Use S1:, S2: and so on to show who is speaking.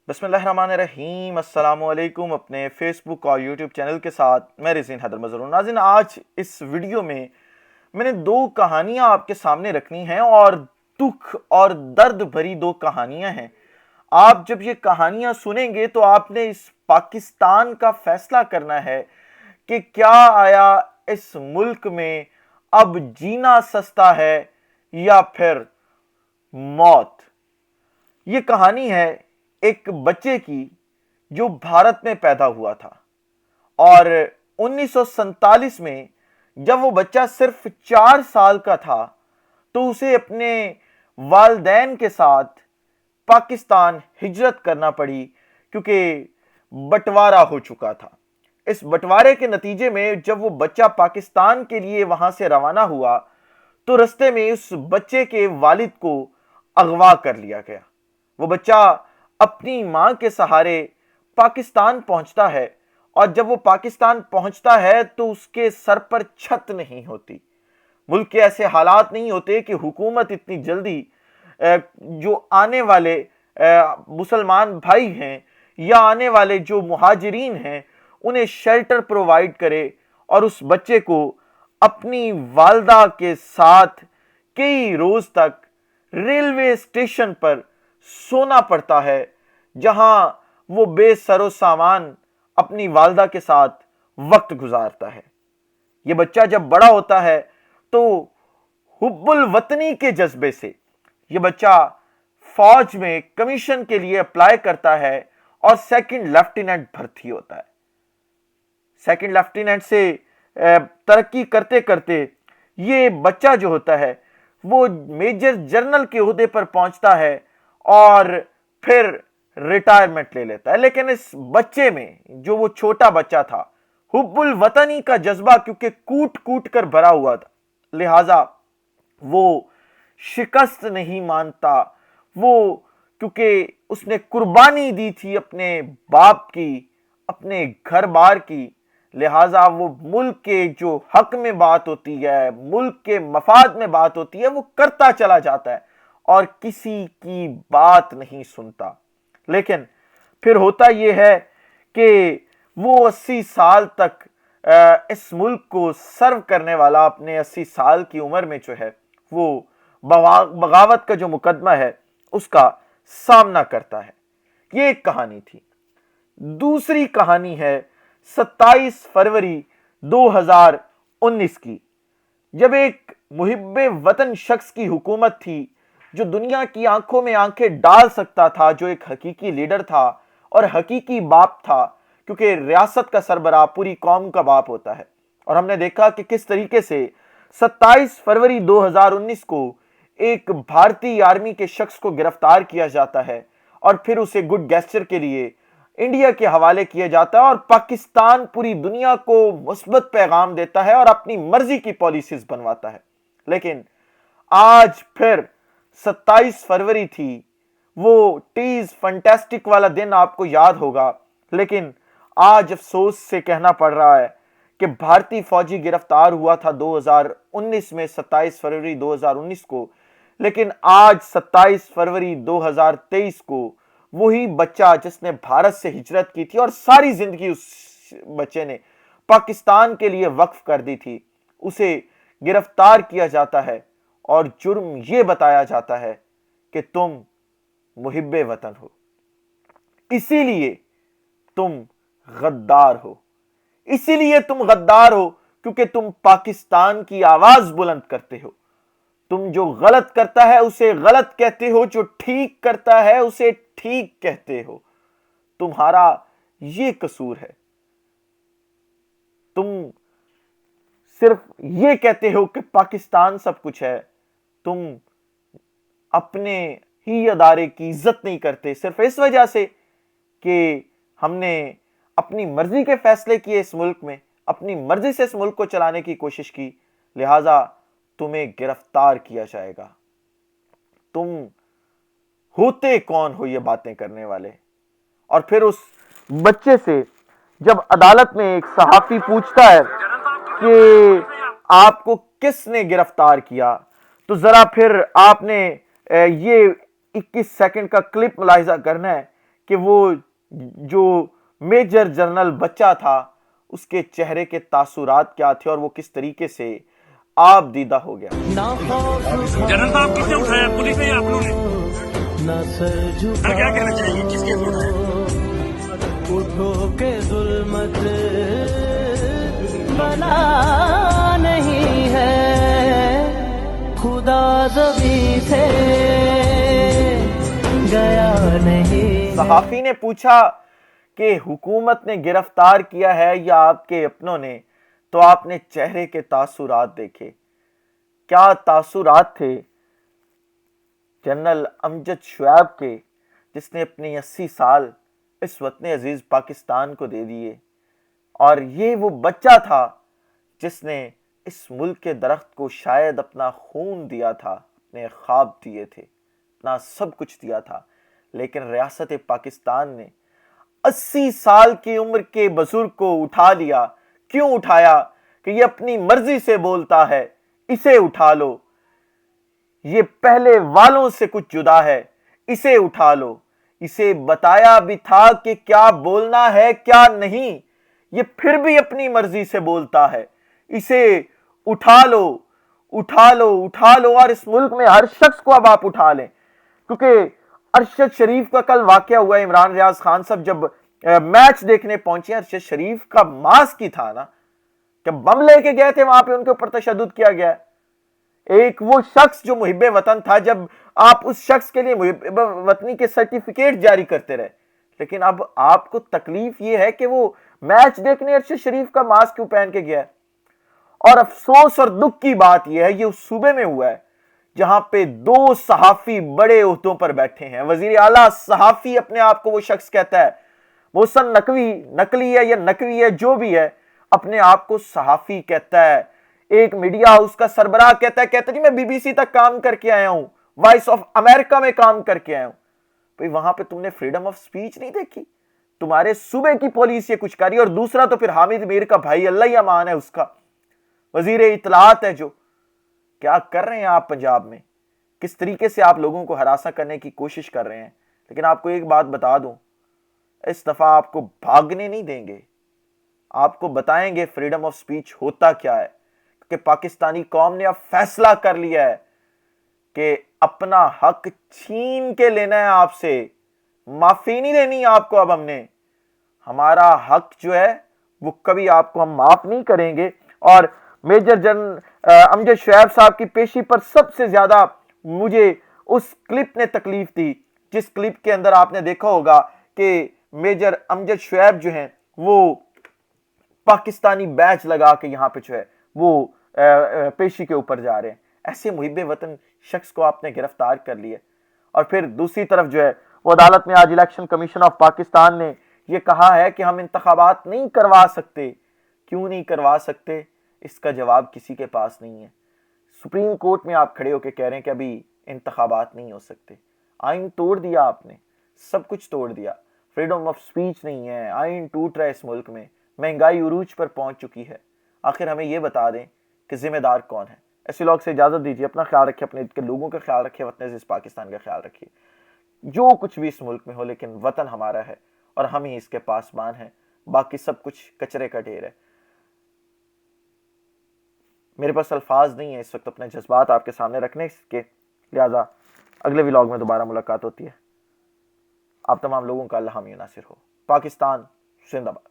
S1: بسم اللہ الرحمن الرحیم۔ السلام علیکم۔ اپنے فیس بک اور یوٹیوب چینل کے ساتھ میں رزین حیدر مظہر۔ ناظرین، آج اس ویڈیو میں نے دو کہانیاں آپ کے سامنے رکھنی ہیں اور دکھ اور درد بھری دو کہانیاں ہیں۔ آپ جب یہ کہانیاں سنیں گے تو آپ نے اس پاکستان کا فیصلہ کرنا ہے کہ کیا آیا اس ملک میں اب جینا سستا ہے یا پھر موت۔ یہ کہانی ہے ایک بچے کی جو بھارت میں پیدا ہوا تھا، اور 1947 میں جب وہ بچہ صرف 4 سال کا تھا تو اسے اپنے والدین کے ساتھ پاکستان ہجرت کرنا پڑی، کیونکہ بٹوارہ ہو چکا تھا۔ اس بٹوارے کے نتیجے میں جب وہ بچہ پاکستان کے لیے وہاں سے روانہ ہوا تو رستے میں اس بچے کے والد کو اغوا کر لیا گیا۔ وہ بچہ اپنی ماں کے سہارے پاکستان پہنچتا ہے، اور جب وہ پاکستان پہنچتا ہے تو اس کے سر پر چھت نہیں ہوتی۔ ملک کے ایسے حالات نہیں ہوتے کہ حکومت اتنی جلدی جو آنے والے مسلمان بھائی ہیں یا آنے والے جو مہاجرین ہیں انہیں شیلٹر پرووائیڈ کرے، اور اس بچے کو اپنی والدہ کے ساتھ کئی روز تک ریلوے اسٹیشن پر سونا پڑتا ہے، جہاں وہ بے سر و سامان اپنی والدہ کے ساتھ وقت گزارتا ہے۔ یہ بچہ جب بڑا ہوتا ہے تو حب الوطنی کے جذبے سے یہ بچہ فوج میں کمیشن کے لیے اپلائی کرتا ہے اور سیکنڈ لیفٹیننٹ بھرتی ہوتا ہے۔ سیکنڈ لیفٹیننٹ سے ترقی کرتے کرتے یہ بچہ جو ہوتا ہے وہ میجر جنرل کے عہدے پر پہنچتا ہے اور پھر ریٹائرمنٹ لے لیتا ہے۔ لیکن اس بچے میں، جو وہ چھوٹا بچہ تھا، حب الوطنی کا جذبہ کیونکہ کوٹ کوٹ کر بھرا ہوا تھا، لہٰذا وہ شکست نہیں مانتا۔ وہ کیونکہ اس نے قربانی دی تھی اپنے باپ کی، اپنے گھر بار کی، لہٰذا وہ ملک کے جو حق میں بات ہوتی ہے، ملک کے مفاد میں بات ہوتی ہے، وہ کرتا چلا جاتا ہے اور کسی کی بات نہیں سنتا۔ لیکن پھر ہوتا یہ ہے کہ وہ 80 سال تک اس ملک کو سرو کرنے والا اپنے 80 سال کی عمر میں جو ہے وہ بغاوت کا جو مقدمہ ہے اس کا سامنا کرتا ہے۔ یہ ایک کہانی تھی۔ دوسری کہانی ہے 27 فروری 2019 کی، جب ایک محب وطن شخص کی حکومت تھی جو دنیا کی آنکھوں میں آنکھیں ڈال سکتا تھا، جو ایک حقیقی لیڈر تھا اور حقیقی باپ تھا، کیونکہ ریاست کا سربراہ پوری قوم کا باپ ہوتا ہے۔ اور ہم نے دیکھا کہ کس طریقے سے 27 فروری 2019 کو ایک بھارتی آرمی کے شخص کو گرفتار کیا جاتا ہے اور پھر اسے گڈ گیسچر کے لیے انڈیا کے حوالے کیا جاتا ہے، اور پاکستان پوری دنیا کو مثبت پیغام دیتا ہے اور اپنی مرضی کی پالیسیز بنواتا ہے۔ لیکن آج پھر 27 فروری تھی، وہ ٹیز فنٹاسٹک والا دن آپ کو یاد ہوگا، لیکن آج افسوس سے کہنا پڑ رہا ہے کہ بھارتی فوجی گرفتار ہوا تھا 2019 میں 27 فروری 2019 کو، لیکن آج 27 فروری 2023 کو وہی بچہ جس نے بھارت سے ہجرت کی تھی اور ساری زندگی اس بچے نے پاکستان کے لیے وقف کر دی تھی، اسے گرفتار کیا جاتا ہے اور جرم یہ بتایا جاتا ہے کہ تم محب وطن ہو، اسی لیے تم غدار ہو۔ اسی لیے تم غدار ہو کیونکہ تم پاکستان کی آواز بلند کرتے ہو۔ تم جو غلط کرتا ہے اسے غلط کہتے ہو، جو ٹھیک کرتا ہے اسے ٹھیک کہتے ہو۔ تمہارا یہ قصور ہے۔ تم صرف یہ کہتے ہو کہ پاکستان سب کچھ ہے، تم اپنے ہی ادارے کی عزت نہیں کرتے، صرف اس وجہ سے کہ ہم نے اپنی مرضی کے فیصلے کیے، اس ملک میں اپنی مرضی سے اس ملک کو چلانے کی کوشش کی، لہٰذا تمہیں گرفتار کیا جائے گا۔ تم ہوتے کون ہو یہ باتیں کرنے والے؟ اور پھر اس بچے سے جب عدالت میں ایک صحافی پوچھتا ہے کہ آپ کو کس نے گرفتار کیا، تو ذرا پھر آپ نے یہ 21 سیکنڈ کا کلپ ملاحظہ کرنا ہے کہ وہ جو میجر جنرل بچہ تھا اس کے چہرے کے تاثرات کیا تھے اور وہ کس طریقے سے آپ دیدہ ہو گیا۔
S2: جنرل صاحب کس نے اٹھایا؟ پولیس نے یا آپ لوگوں نے؟ کیا کہنا چاہیے کس کے
S3: اٹھو کے ظلمت بلا نہیں ہے، خدا زمین سے گیا نہیں۔
S1: صحافی نے پوچھا کہ حکومت نے گرفتار کیا ہے یا آپ کے اپنوں نے، تو آپ نے چہرے کے تاثرات دیکھے۔ کیا تاثرات تھے جنرل امجد شعیب کے، جس نے اپنی 80 سال اس وطن عزیز پاکستان کو دے دیے، اور یہ وہ بچہ تھا جس نے اس ملک کے درخت کو شاید اپنا خون دیا تھا، اپنے خواب دیے تھے، اپنا سب کچھ دیا تھا، لیکن ریاست پاکستان نے 80 سال کی عمر کے بزرگ کو اٹھا لیا۔ کیوں اٹھایا؟ کہ یہ اپنی مرضی سے بولتا ہے، اسے اٹھا لو۔ یہ پہلے والوں سے کچھ جدا ہے، اسے اٹھا لو۔ اسے بتایا بھی تھا کہ کیا بولنا ہے کیا نہیں، یہ پھر بھی اپنی مرضی سے بولتا ہے، اسے اٹھا لو، اٹھا لو، اٹھا لو۔ اور اس ملک میں ہر شخص کو اب آپ اٹھا لیں، کیونکہ ارشد شریف کا کل واقعہ ہوا ہے۔ عمران ریاض خان صاحب جب میچ دیکھنے پہنچے، ارشد شریف کا ماسک ہی تھا نا کہ بم لے کے گئے تھے وہاں پہ، ان کے اوپر تشدد کیا گیا۔ ایک وہ شخص جو محب وطن تھا، جب آپ اس شخص کے لیے محب وطنی کے سرٹیفکیٹ جاری کرتے رہے، لیکن اب آپ کو تکلیف یہ ہے کہ وہ میچ دیکھنے ارشد شریف کا ماسک کیوں پہن کے گیا ہے۔ اور افسوس اور دکھ کی بات یہ ہے، یہ اس صوبے میں ہوا ہے جہاں پہ 2 صحافی بڑے عہدوں پر بیٹھے ہیں۔ وزیر اعلیٰ صحافی اپنے آپ کو وہ شخص کہتا ہے، محسن نقوی، نقلی ہے یا نقوی ہے جو بھی ہے، اپنے آپ کو صحافی کہتا ہے۔ ایک میڈیا ہاؤس کا سربراہ کہتا ہے جی میں بی بی سی تک کام کر کے آیا ہوں، وائس آف امریکہ میں کام کر کے آیا ہوں۔ بھئی وہاں پہ تم نے فریڈم آف سپیچ نہیں دیکھی؟ تمہارے صوبے کی پولیس یہ کچھ کر رہی ہے۔ اور دوسرا تو پھر حامد میر کا بھائی، اللہ ہی امان ہے اس کا، وزیر اطلاعات ہے، جو کیا کر رہے ہیں آپ پنجاب میں، کس طریقے سے آپ لوگوں کو ہراساں کرنے کی کوشش کر رہے ہیں۔ لیکن آپ کو ایک بات بتا دوں، اس دفعہ آپ کو بھاگنے نہیں دیں گے، آپ کو بتائیں گے فریڈم آف سپیچ ہوتا کیا ہے، کہ پاکستانی قوم نے اب فیصلہ کر لیا ہے کہ اپنا حق چھین کے لینا ہے آپ سے، معافی نہیں دینی آپ کو۔ اب ہم نے ہمارا حق جو ہے وہ کبھی آپ کو ہم معاف نہیں کریں گے۔ اور میجر جنرل امجد شعیب صاحب کی پیشی پر سب سے زیادہ مجھے اس کلپ نے تکلیف دی، جس کلپ کے اندر آپ نے دیکھا ہوگا کہ میجر امجد شعیب جو ہیں وہ پاکستانی بیچ لگا کے یہاں پہ جو ہے وہ پیشی کے اوپر جا رہے ہیں۔ ایسے محب وطن شخص کو آپ نے گرفتار کر لیا۔ اور پھر دوسری طرف جو ہے وہ عدالت میں آج الیکشن کمیشن آف پاکستان نے یہ کہا ہے کہ ہم انتخابات نہیں کروا سکتے۔ کیوں نہیں کروا سکتے؟ اس کا جواب کسی کے پاس نہیں ہے۔ سپریم کورٹ میں آپ کھڑے ہو کے کہہ رہے ہیں کہ ابھی انتخابات نہیں ہو سکتے۔ آئین توڑ دیا آپ نے، سب کچھ توڑ دیا، فریڈم آف سپیچ نہیں ہے، آئین ٹوٹ رہا ہے اس ملک میں، مہنگائی عروج پر پہنچ چکی ہے۔ آخر ہمیں یہ بتا دیں کہ ذمہ دار کون ہے۔ ایسے لوگ سے اجازت دیجیے، اپنا خیال رکھیے، اپنے لوگوں کا خیال رکھیے، وطن عزیز پاکستان کا خیال رکھیے۔ جو کچھ بھی اس ملک میں ہو، لیکن وطن ہمارا ہے اور ہم ہی اس کے پاسبان ہیں، باقی سب کچھ کچرے کا ڈھیر ہے۔ میرے پاس الفاظ نہیں ہیں اس وقت اپنے جذبات آپ کے سامنے رکھنے کے، لہٰذا اگلے ولاگ میں دوبارہ ملاقات ہوتی ہے۔ آپ تمام لوگوں کا اللہ حامی و ناصر ہو۔ پاکستان زندہ باد۔